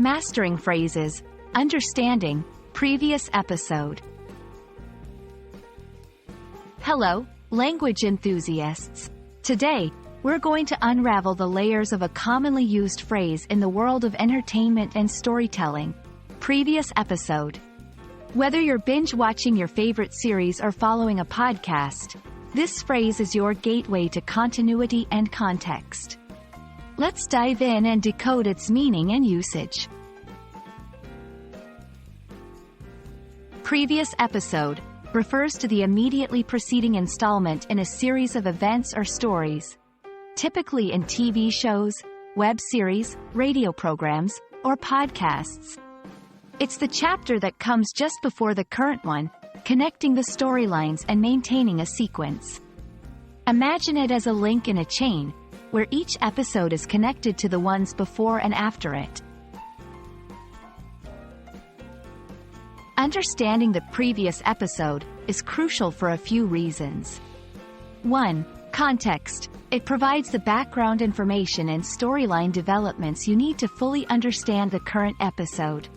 Mastering phrases, understanding, previous episode. Hello, language enthusiasts. Today, we're going to unravel the layers of a commonly used phrase in the world of entertainment and storytelling. Previous episode. Whether you're binge-watching your favorite series or following a podcast, this phrase is your gateway to continuity and context. Let's dive in and decode its meaning and usage. Previous episode refers to the immediately preceding installment in a series of events or stories, typically in TV shows, web series, radio programs, or podcasts. It's the chapter that comes just before the current one, connecting the storylines and maintaining a sequence. Imagine it as a link in a chain, where each episode is connected to the ones before and after it. Understanding the previous episode is crucial for a few reasons. 1. Context. It provides the background information and storyline developments you need to fully understand the current episode.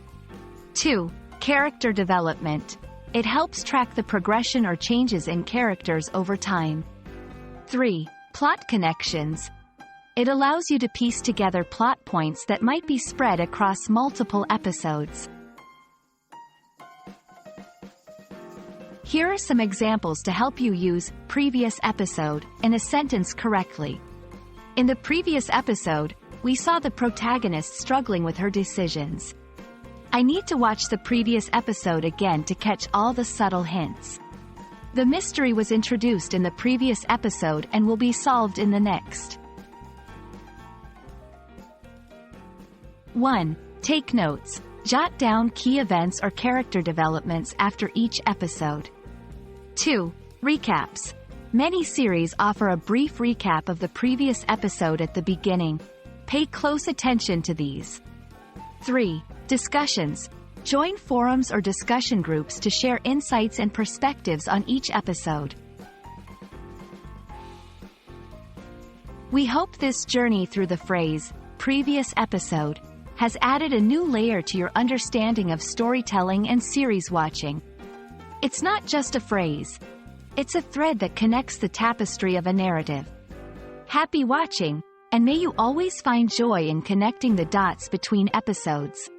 2. Character development. It helps track the progression or changes in characters over time. 3. Plot connections. It allows you to piece together plot points that might be spread across multiple episodes. Here are some examples to help you use previous episode in a sentence correctly. In the previous episode, we saw the protagonist struggling with her decisions. I need to watch the previous episode again to catch all the subtle hints. The mystery was introduced in the previous episode and will be solved in the next. 1. Take notes. Jot down key events or character developments after each episode. 2. Recaps. Many series offer a brief recap of the previous episode at the beginning. Pay close attention to these. 3. Discussions. Join forums or discussion groups to share insights and perspectives on each episode. We hope this journey through the phrase, previous episode, has added a new layer to your understanding of storytelling and series watching. It's not just a phrase. It's a thread that connects the tapestry of a narrative. Happy watching, and may you always find joy in connecting the dots between episodes.